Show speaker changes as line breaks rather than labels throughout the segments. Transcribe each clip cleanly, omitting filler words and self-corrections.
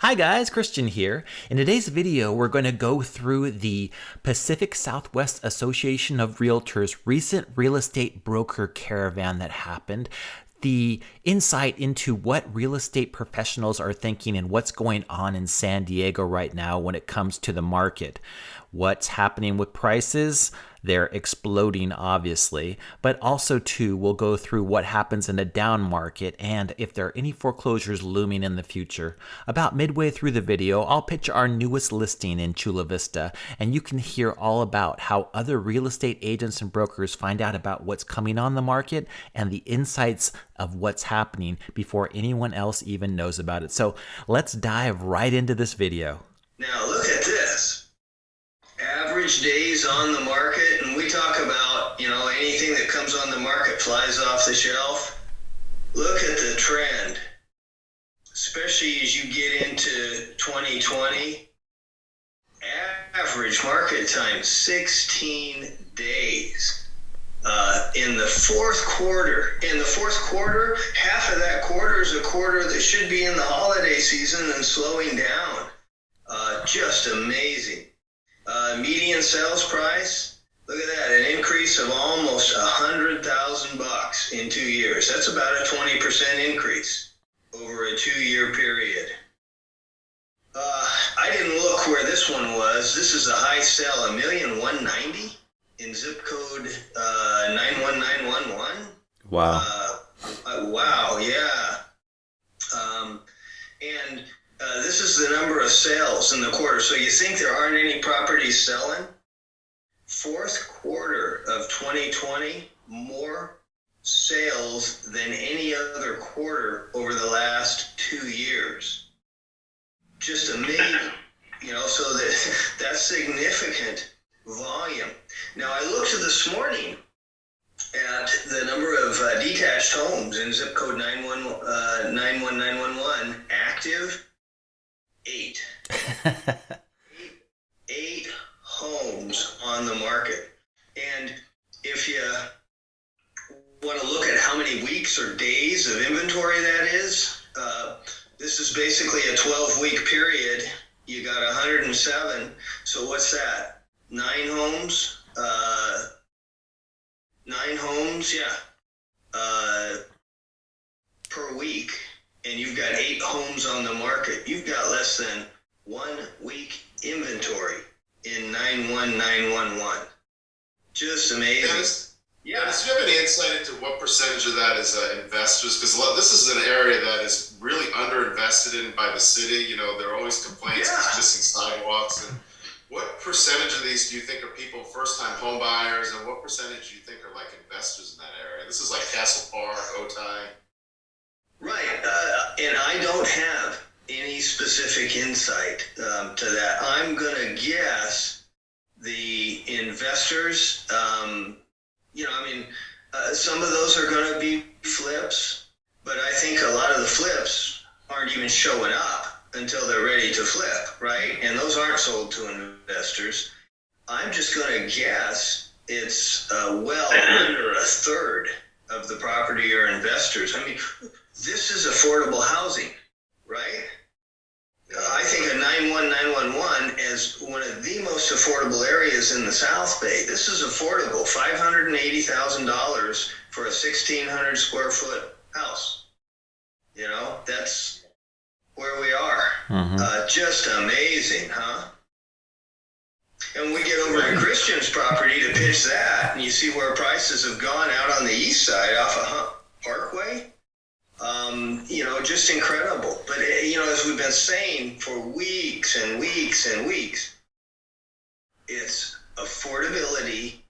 Hi guys, Christian here. In today's video, we're going to go through the Pacific Southwest Association of Realtors recent real estate broker caravan that happened, the insight into what real estate professionals are thinking and what's going on in San Diego right now when it comes to the market. What's happening with prices? They're exploding, obviously, but also too, we'll go through what happens in a down market and if there are any foreclosures looming in the future. About midway through the video, I'll pitch our newest listing in Chula Vista, and you can hear all about how other real estate agents and brokers find out about what's coming on the market and the insights of what's happening before anyone else even knows about it. So let's dive right into this video.
Now look at this. Average days on the market, and we talk about, anything that comes on the market flies off the shelf. Look at the trend, especially as you get into 2020. Average market time, 16 days. In the fourth quarter, half of that quarter is a quarter that should be in the holiday season and slowing down. Just amazing. Median sales price, look at that, an increase of almost $100,000 in 2 years. That's about a 20% increase over a 2-year period. I didn't look where this one was. This is a high sell, $1,190,000 in zip code 91911.
Wow.
Wow, yeah. And this is the number of sales in the quarter. So you think there aren't any properties selling? Fourth quarter of 2020, more sales than any other quarter over the last 2 years. Just amazing, so that's significant volume. Now I looked this morning at the number of detached homes in zip code 91911 active. 8. 8 homes on the market. And if you want to look at how many weeks or days of inventory that is, this is basically a 12-week period. You got 107. So what's that? 9 homes? 9 homes, per week. And you've got 8 homes on the market. You've got less than 1 week inventory in 91911. Just amazing.
Dennis, do you have any insight into what percentage of that is investors? Because this is an area that is really underinvested in by the city. There are always complaints of missing sidewalks. And what percentage of these do you think are people, first-time home buyers, and what percentage do you think are like investors in that area? This is like Castle Park, Otay.
Right, and I don't have any specific insight to that. I'm going to guess the investors, some of those are going to be flips, but I think a lot of the flips aren't even showing up until they're ready to flip, right? And those aren't sold to investors. I'm just going to guess it's well under a third of the property are investors. This is affordable housing, right? I think of 91911 as one of the most affordable areas in the South Bay. This is affordable, $580,000 for a 1,600 square foot house. That's where we are. Mm-hmm. Just amazing, huh? And we get over to Christian's property to pitch that, and you see where prices have gone out on the east side off of Parkway. Just incredible. But, as we've been saying for weeks and weeks and weeks, it's affordability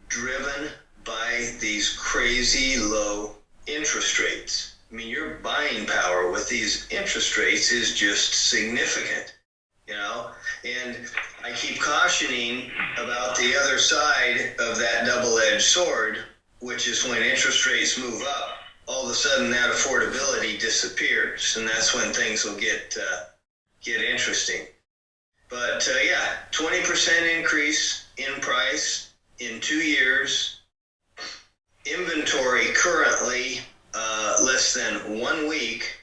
driven by these crazy low interest rates. Your buying power with these interest rates is just significant, and I keep cautioning about the other side of that double-edged sword, which is when interest rates move up, all of a sudden that affordability disappears, and that's when things will get interesting. But 20% increase in price in 2 years. Inventory currently less than 1 week,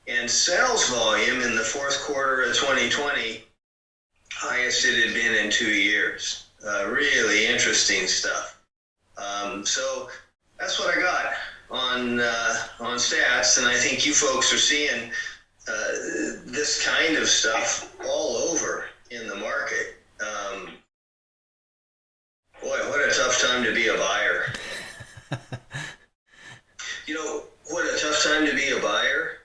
And sales volume in the fourth quarter of 2020, highest it had been in 2 years. Really interesting stuff. So that's what I got on stats, and I think you folks are seeing this kind of stuff all over in the market. Boy, what a tough time to be a buyer. You know, what a tough time to be a buyer.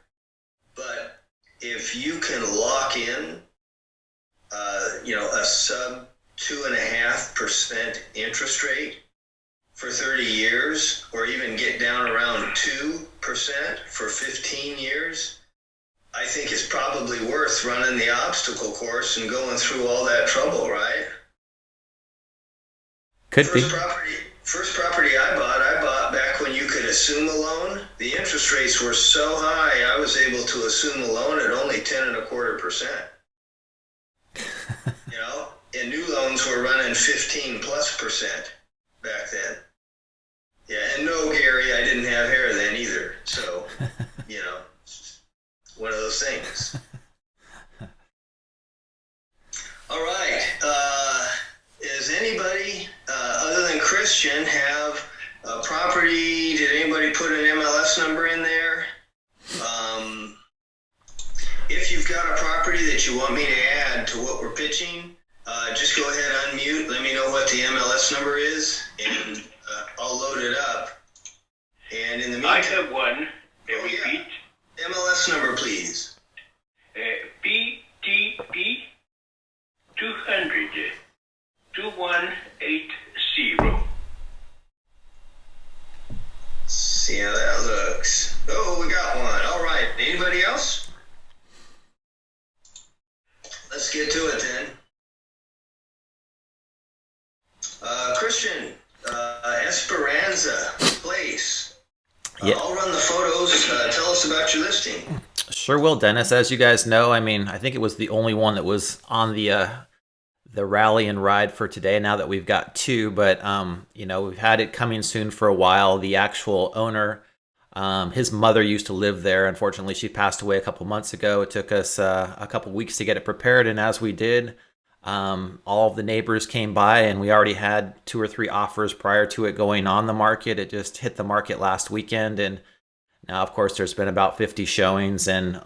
But if you can lock in, a sub 2.5% interest rate for 30 years, or even get down around 2% for 15 years, I think it's probably worth running the obstacle course and going through all that trouble, right?
Could be.
First property I bought back when you could assume a loan. The interest rates were so high, I was able to assume a loan at only 10.25%. And new loans were running 15+% back then. Yeah, and no, Gary, I didn't have hair then either. So, one of those things. All right. Does anybody, other than Christian, have a property? Did anybody put an MLS number in there? If you've got a property that you want me to add to what we're pitching, just go ahead, unmute, let me know what the MLS number is, and I'll load it up. And in the meantime,
I have one. Repeat.
MLS number, please.
PTP 200 2180.
See how that looks. Oh, we got one. All right. Anybody else? Let's get to it then. Christian, Esperanza Place.
Yeah.
I'll run the photos. Tell us about your listing.
Sure will, Dennis. As you guys know, I think it was the only one that was on the rally and ride for today. Now that we've got two, but we've had it coming soon for a while. The actual owner, his mother used to live there. Unfortunately, she passed away a couple months ago. It took us a couple weeks to get it prepared, and as we did, all of the neighbors came by, and we already had 2 or 3 offers prior to it going on the market. It just hit the market last weekend, and now, of course, there's been about 50 showings, and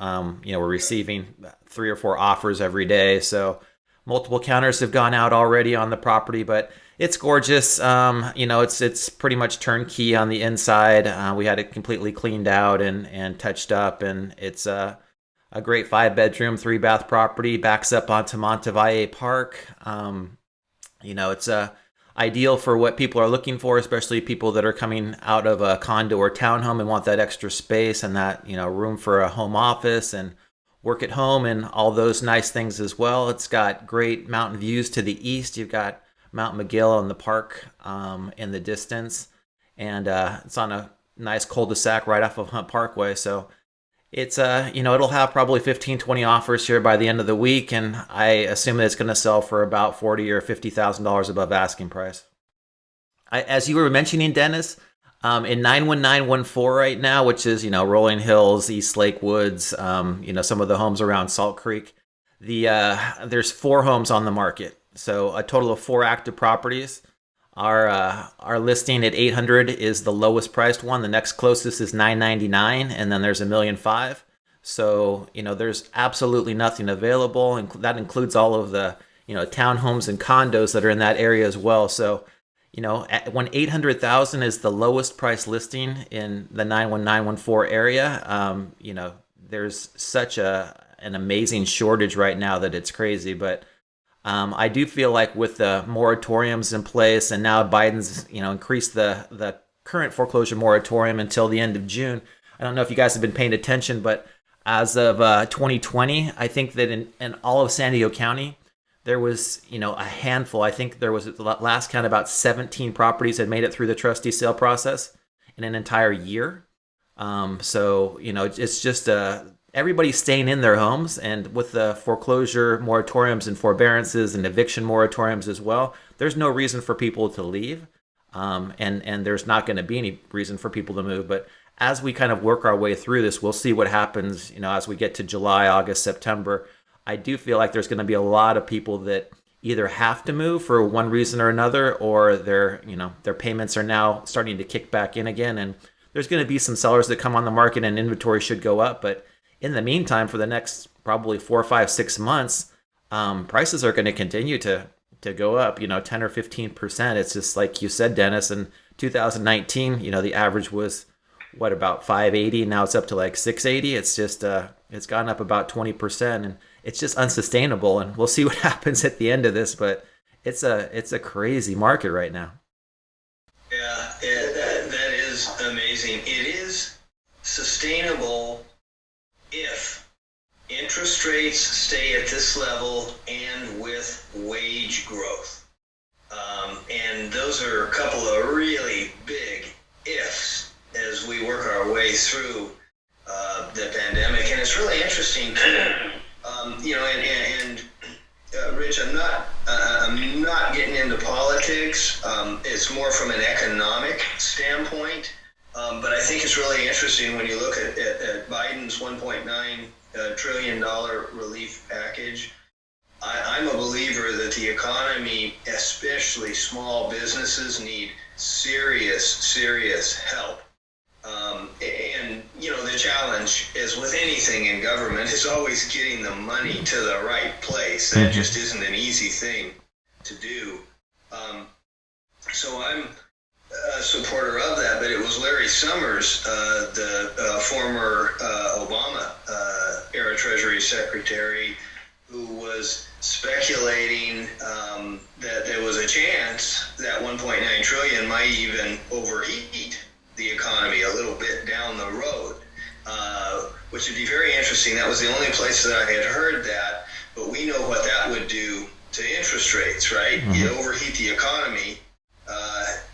we're receiving 3 or 4 offers every day. So multiple counters have gone out already on the property, but it's gorgeous. It's pretty much turnkey on the inside. We had it completely cleaned out and touched up, and it's a great 5-bedroom, 3-bath property. Backs up onto Montevalle Park. It's ideal for what people are looking for, especially people that are coming out of a condo or townhome and want that extra space and that room for a home office and work at home and all those nice things as well. It's got great mountain views to the east. You've got Mount McGill and the park in the distance, and it's on a nice cul-de-sac right off of Hunt Parkway. So it's it'll have probably 15-20 offers here by the end of the week, and I assume that it's going to sell for about $40,000 or $50,000 above asking price. As you were mentioning, Dennis, in 91914 right now, which is Rolling Hills, East Lake Woods, some of the homes around Salt Creek, there's 4 homes on the market, so a total of 4 active properties. Our listing at 800 is the lowest priced one. The next closest is 999, and then there's $1,000,005. So there's absolutely nothing available, and that includes all of the townhomes and condos that are in that area as well. So when 800,000 is the lowest price listing in the 91914 area, there's such an amazing shortage right now that it's crazy. But I do feel like with the moratoriums in place, and now Biden's increased the current foreclosure moratorium until the end of June. I don't know if you guys have been paying attention, but as of 2020, I think that in all of San Diego County, there was a handful. I think there was, at the last count, about 17 properties had made it through the trustee sale process in an entire year. So it's just everybody's staying in their homes, and with the foreclosure moratoriums and forbearances and eviction moratoriums as well, there's no reason for people to leave, and there's not going to be any reason for people to move. But as we kind of work our way through this, we'll see what happens, as we get to July, August, September. I do feel like there's going to be a lot of people that either have to move for one reason or another, or their payments are now starting to kick back in again. And there's going to be some sellers that come on the market and inventory should go up. But in the meantime, for the next probably 4, 5, 6 months, prices are going to continue to go up, 10 or 15%. It's just like you said, Dennis, in 2019, the average was about 580. Now it's up to like 680. It's just, it's gone up about 20%, and it's just unsustainable. And we'll see what happens at the end of this, but it's a crazy market right now.
Yeah, that is amazing. It is sustainable if interest rates stay at this level and with wage growth. And those are a couple of really big ifs as we work our way through the pandemic. And it's really interesting too. Rich, I'm not getting into politics. It's more from an economic standpoint. But I think it's really interesting when you look at Biden's $1.9 trillion relief package. I'm a believer that the economy, especially small businesses, need serious help. The challenge, as with anything in government, is always getting the money to the right place. That just isn't an easy thing to do. So I'm a supporter of that, but it was Larry Summers, the former Obama era Treasury Secretary, who was speculating that there was a chance that 1.9 trillion might even overheat the economy a little bit down the road, which would be very interesting. That was the only place that I had heard that, but we know what that would do to interest rates, right? Mm-hmm. You overheat the economy,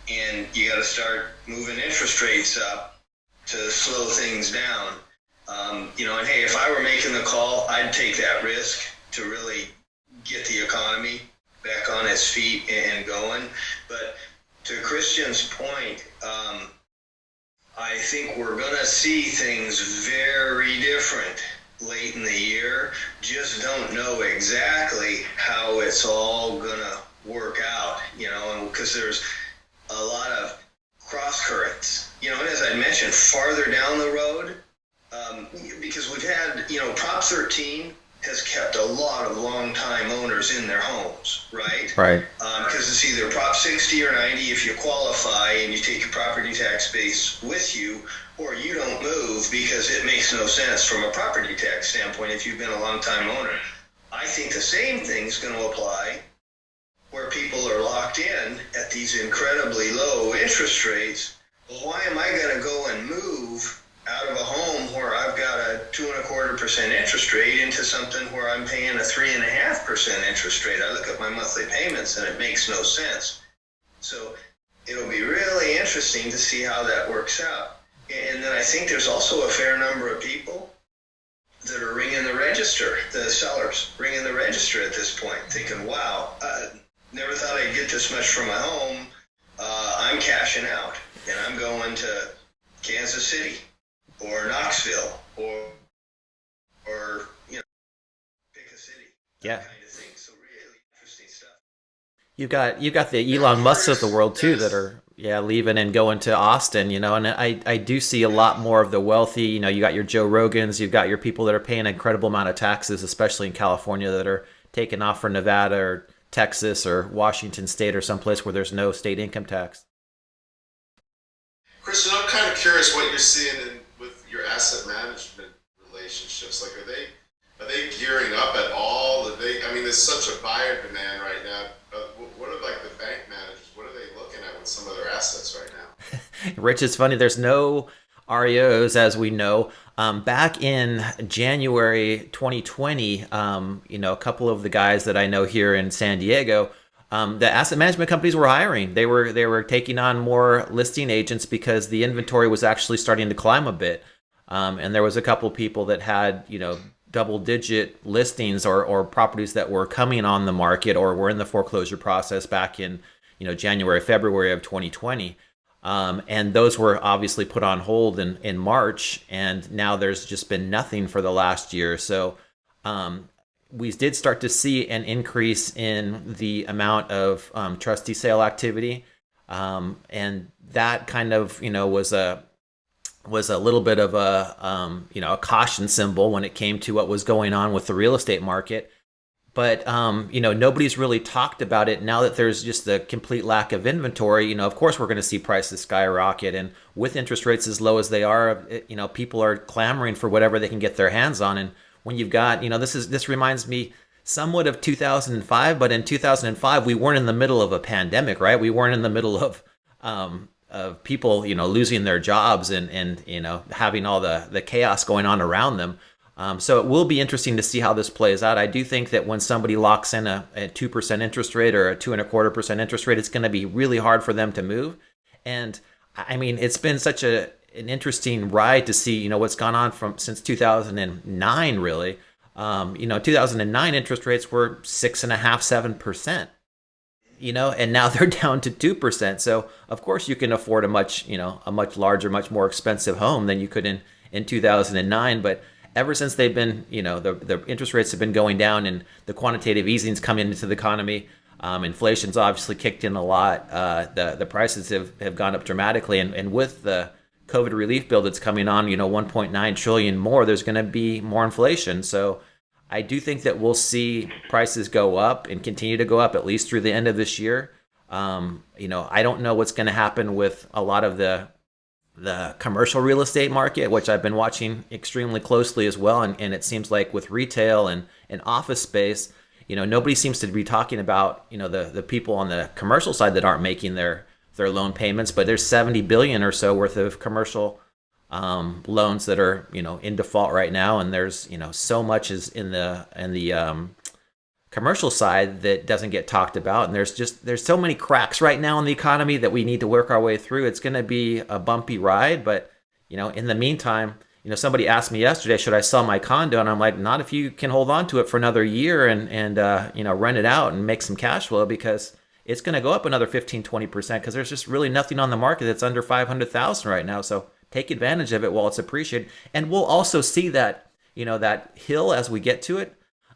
and you got to start moving interest rates up to slow things down. And hey, if I were making the call, I'd take that risk to really get the economy back on its feet and going. But to Christian's point, I think we're going to see things very different late in the year. Just don't know exactly how it's all going to work out, and because there's a lot of cross currents, and as I mentioned, farther down the road, because we've had, Prop 13 has kept a lot of long-time owners in their homes, right?
Right.
Because it's either Prop 60 or 90 if you qualify and you take your property tax base with you, or you don't move because it makes no sense from a property tax standpoint if you've been a long-time owner. I think the same thing's going to apply where people are locked in at these incredibly low interest rates. Well, why am I going to go and move out of a home where I've got a 2.25% interest rate into something where I'm paying a 3.5% interest rate? I look at my monthly payments and it makes no sense. So it'll be really interesting to see how that works out. And then I think there's also a fair number of people that are ringing the register, the sellers ringing the register at this point, thinking, wow, never thought I'd get this much for my home. I'm cashing out and I'm going to Kansas City or Knoxville or pick a city.
Yeah.
Kind of thing. So really interesting stuff.
You've got the Elon Musks of the world too that are leaving and going to Austin, and I do see a lot more of the wealthy, you got your Joe Rogans, you've got your people that are paying an incredible amount of taxes, especially in California, that are taking off for Nevada or Texas or Washington State or someplace where there's no state income tax.
Christian, I'm kind of curious what you're seeing with your asset management relationships. Like, are they gearing up at all? There's such a buyer demand right now. What are like the bank managers? What are they looking at with some of their assets right now?
Rich, it's funny. There's no REOs, as we know. Back in January 2020, a couple of the guys that I know here in San Diego, the asset management companies were hiring. They were taking on more listing agents because the inventory was actually starting to climb a bit. And there was a couple people that had, double-digit listings or properties that were coming on the market or were in the foreclosure process back in, January, February of 2020. And those were obviously put on hold in March, and now there's just been nothing for the last year. So we did start to see an increase in the amount of trustee sale activity, and that kind of was a little bit of a a caution symbol when it came to what was going on with the real estate market. But nobody's really talked about it now that there's just a complete lack of inventory. Of course we're going to see prices skyrocket, and with interest rates as low as they are, people are clamoring for whatever they can get their hands on. And when you've got, this reminds me somewhat of 2005, but in 2005 we weren't in the middle of a pandemic, right? We weren't in the middle of people losing their jobs and having all the chaos going on around them. So it will be interesting to see how this plays out. I do think that when somebody locks in a 2% interest rate or a 2.25% interest rate, it's going to be really hard for them to move. And I mean, it's been such an interesting ride to see, what's gone on since 2009, really. 2009 interest rates were 6.5%, 7%, and now they're down to 2%. So of course you can afford a much larger, much more expensive home than you could in 2009. But ever since they've been, the interest rates have been going down and the quantitative easing's come into the economy, inflation's obviously kicked in a lot. The prices have gone up dramatically. And with the COVID relief bill that's coming on, 1.9 trillion more, there's going to be more inflation. So I do think that we'll see prices go up and continue to go up at least through the end of this year. I don't know what's going to happen with a lot of the commercial real estate market, which I've been watching extremely closely as well. And it seems like with retail and office space, nobody seems to be talking about, the people on the commercial side that aren't making their loan payments, but there's 70 billion or so worth of commercial loans that are, in default right now. And there's, so much is in the commercial side that doesn't get talked about. And there's so many cracks right now in the economy that we need to work our way through. It's going to be a bumpy ride, but in the meantime, somebody asked me yesterday, should I sell my condo? And I'm like, not if you can hold on to it for another year and rent it out and make some cash flow, because it's going to go up another 15-20% because there's just really nothing on the market that's under 500,000 right now. So take advantage of it while it's appreciated. And we'll also see that, that hill as we get to it.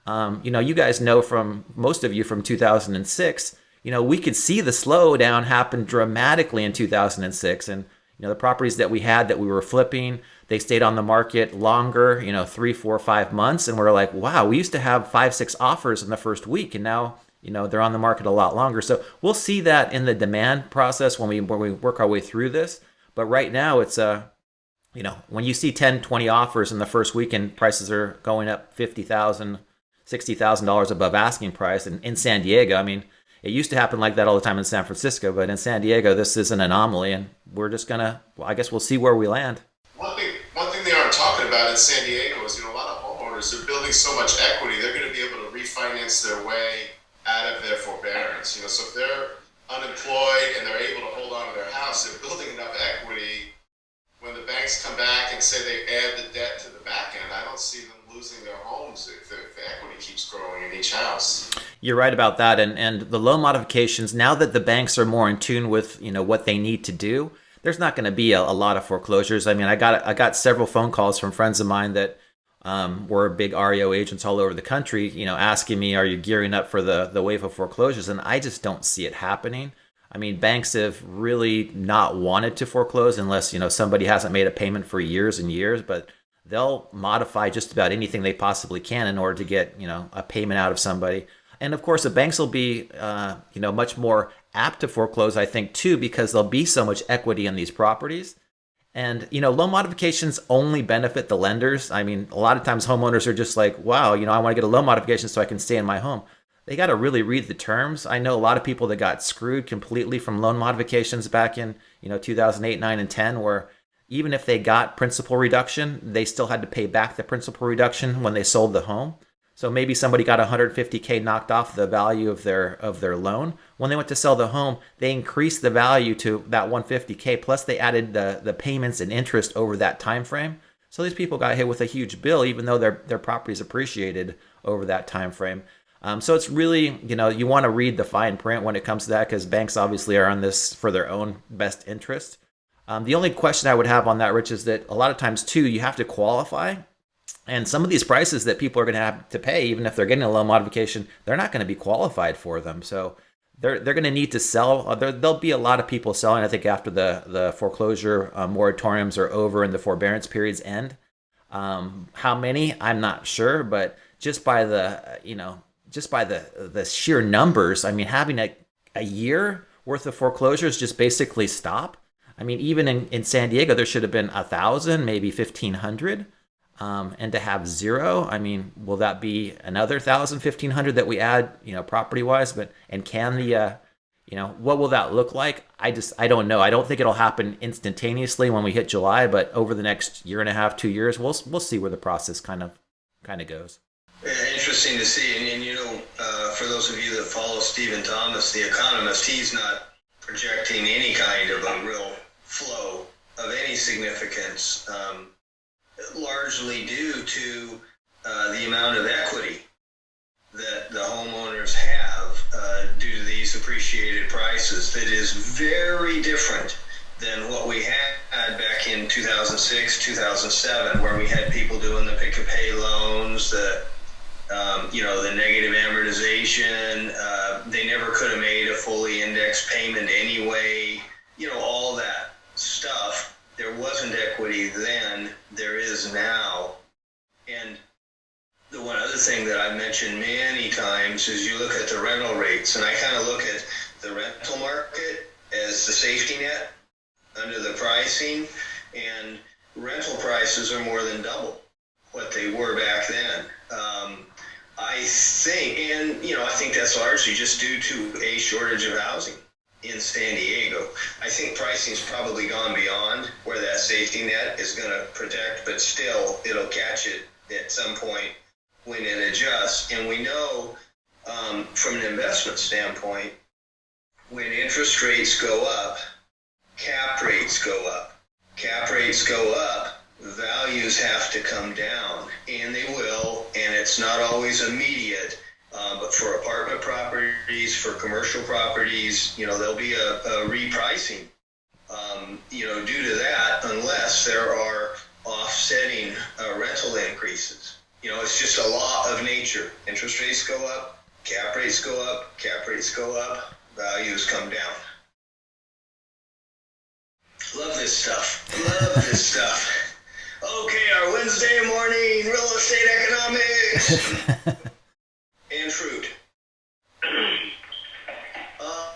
You guys know, from most of you, from 2006, we could see the slowdown happen dramatically in 2006. And, the properties that we had that we were flipping, they stayed on the market longer, 3, 4, 5 months. And we're like, wow, we used to have 5, 6 offers in the first week. And now, they're on the market a lot longer. So we'll see that in the demand process when we work our way through this. But right now it's when you see 10, 20 offers in the first week and prices are going up $50,000, $60,000 above asking price. And in San Diego, I mean, it used to happen like that all the time in San Francisco, but in San Diego, this is an anomaly, and we're just I guess we'll see where we land.
One thing they aren't talking about in San Diego is, a lot of homeowners are building so much equity, they're going to be able to refinance their way out of their forbearance. So if they're unemployed and they're able to hold on to their house, they're building enough equity. When the banks come back and say they add the debt to the back end, I don't see them losing their homes if the equity keeps growing in each house.
You're right about that. And the loan modifications, now that the banks are more in tune with, what they need to do, there's not going to be a lot of foreclosures. I mean, I got several phone calls from friends of mine that were big REO agents all over the country, asking me, are you gearing up for the wave of foreclosures? And I just don't see it happening. I mean, banks have really not wanted to foreclose unless, somebody hasn't made a payment for years and years, but they'll modify just about anything they possibly can in order to get, a payment out of somebody. And of course, the banks will be, much more apt to foreclose, I think, too, because there'll be so much equity in these properties. And, loan modifications only benefit the lenders. I mean, a lot of times homeowners are just like, wow, I want to get a loan modification so I can stay in my home. They got to really read the terms. I know a lot of people that got screwed completely from loan modifications back in, 2008, 9, and 10, where even if they got principal reduction, they still had to pay back the principal reduction when they sold the home. So maybe somebody got $150K knocked off the value of their loan. When they went to sell the home, they increased the value to that $150K, plus they added the payments and interest over that time frame. So these people got hit with a huge bill, even though their properties appreciated over that time frame. So it's really, you want to read the fine print when it comes to that, because banks obviously are on this for their own best interest. The only question I would have on that, Rich, is that a lot of times too, you have to qualify. And some of these prices that people are going to have to pay, even if they're getting a loan modification, they're not going to be qualified for them. So they're going to need to sell. There'll be a lot of people selling, I think, after the foreclosure moratoriums are over and the forbearance periods end. How many, I'm not sure, but just by the sheer numbers, I mean, having a year worth of foreclosures just basically stop. I mean, even in San Diego, there should have been 1,000, maybe 1,500. And to have zero, I mean, will that be another 1,000, 1,500 that we add, property wise? And can what will that look like? I don't know. I don't think it'll happen instantaneously when we hit July, but over the next year and a half, 2 years, we'll see where the process kind of goes.
Yeah, interesting to see. And for those of you that follow Stephen Thomas, the economist, he's not projecting any kind of a real flow of any significance. Largely due to the amount of equity that the homeowners have due to these appreciated prices that is very different than what we had back in 2006, 2007, where we had people doing the pick-a-pay loans, the negative amortization. They never could have made a fully indexed payment anyway, all that stuff. There wasn't equity then, there is now. And the one other thing that I've mentioned many times is you look at the rental rates, and I kind of look at the rental market as the safety net under the pricing, and rental prices are more than double what they were back then. I think that's largely just due to a shortage of housing in San Diego. I think pricing's probably gone beyond where that safety net is going to protect, but still it'll catch it at some point when it adjusts. And we know from an investment standpoint, when interest rates go up, cap rates go up. Cap rates go up, values have to come down, and they will, and it's not always immediate. But for apartment properties, for commercial properties, there'll be a repricing, due to that, unless there are offsetting rental increases. It's just a law of nature. Interest rates go up, cap rates go up, cap rates go up, values come down. Love this stuff. Okay, our Wednesday morning real estate economics. And fruit.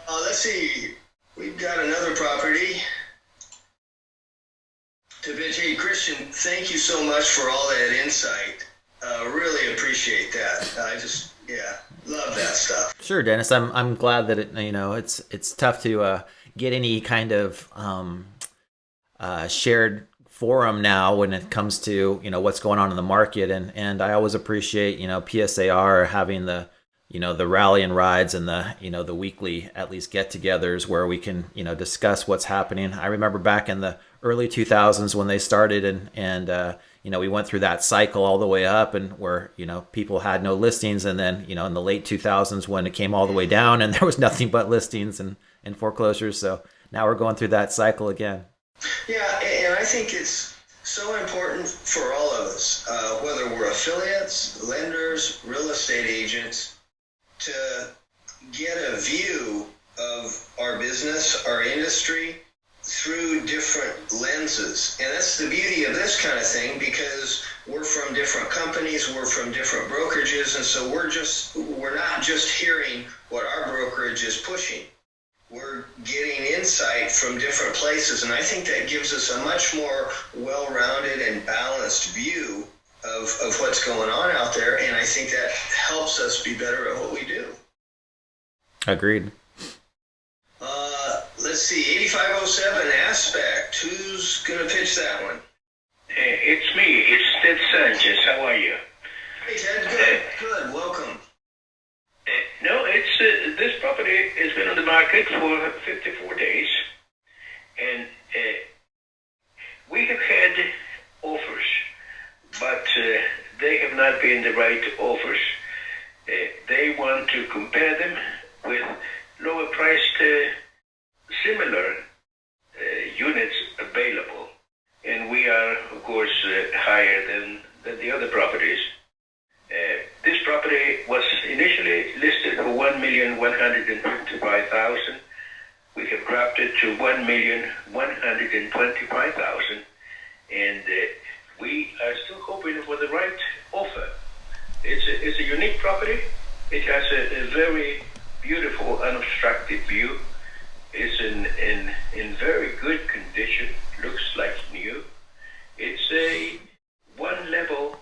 Let's see. We've got another property. Hey, Christian, thank you so much for all that insight. Really appreciate that. Love that stuff.
Sure, Dennis. I'm glad that it's tough to get any kind of shared forum now when it comes to what's going on in the market, and I always appreciate PSAR having the the rally and rides and the weekly at least get-togethers where we can discuss what's happening. I remember back in the early 2000s when they started, and we went through that cycle all the way up, and where people had no listings, and then in the late 2000s when it came all the way down and there was nothing but listings and foreclosures. So now we're going through that cycle again.
Yeah, and I think it's so important for all of us, whether we're affiliates, lenders, real estate agents, to get a view of our business, our industry, through different lenses. And that's the beauty of this kind of thing, because we're from different companies, we're from different brokerages, and so we're not just hearing what our brokerage is pushing. We're getting insight from different places, and I think that gives us a much more well-rounded and balanced view of what's going on out there, and I think that helps us be better at what we do.
Agreed.
Let's see, 8507 Aspect. Who's going to pitch that one?
It's me. It's Ted Sanchez. How are you?
Hey, Ted. Good. Welcome.
No, it's this property has been on the market for 54 days, and we have had offers, but they have not been the right offers. They want to compare them with lower priced similar units higher than the other properties. This property was initially listed for $1,155,000. We have dropped it to $1,125,000, and we are still hoping for the right offer. It's a unique property. It has a very beautiful, unobstructed view. It's in very good condition. Looks like new. It's a one-level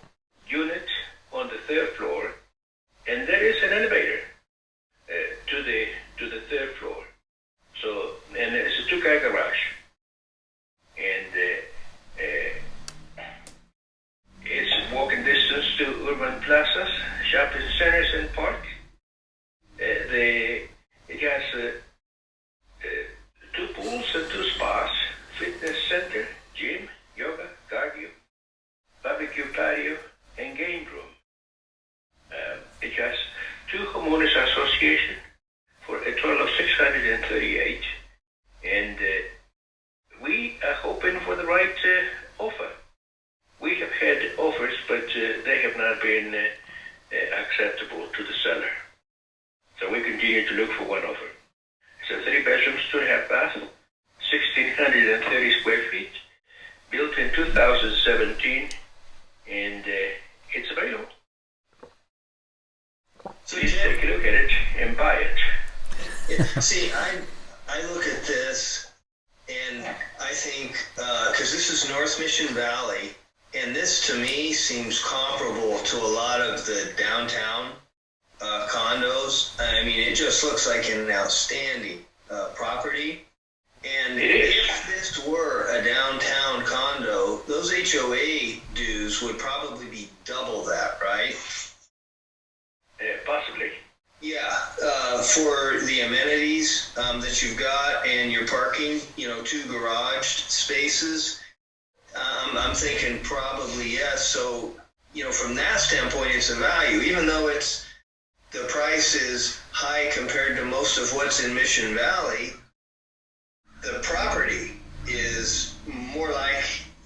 unit on the third floor, and there is an elevator to the third floor. So, and it's a two-car garage, and it's walking distance to urban plazas, shopping centers, and park. It has 2 pools and 2 spas, fitness center, gym, yoga, cardio, barbecue patio, and game room. It has 2 homeowners association for a total of 638, and we are hoping for the right offer. We have had offers, but they have not been acceptable to the seller. So we continue to look for one offer. It's a 3 bedrooms, 2.5 bath, 1,630 square feet, built in 2017, and it's available.
So
please take a look at it and buy it.
See, I look at this and I think, because this is North Mission Valley, and this to me seems comparable to a lot of the downtown condos. I mean, it just looks like an outstanding property. And if this were a downtown condo, those HOA dues would probably be double that, right?
Possibly.
Yeah, for the amenities that you've got and your parking, 2 garage spaces, I'm thinking probably yes. So, from that standpoint, it's a value, even though the price is high compared to most of what's in Mission Valley. The property is more like,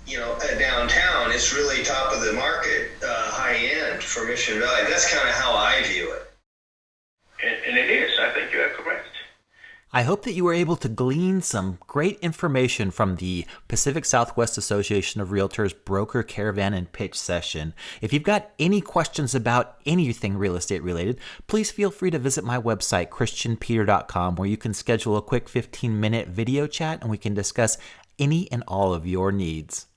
a downtown. It's really top of the market, high end for Mission Valley. That's kind of how I view it.
And it is. I think you are correct.
I hope that you were able to glean some great information from the Pacific Southwest Association of Realtors Broker Caravan and Pitch session. If you've got any questions about anything real estate related, please feel free to visit my website, christianpeter.com, where you can schedule a quick 15-minute video chat and we can discuss any and all of your needs.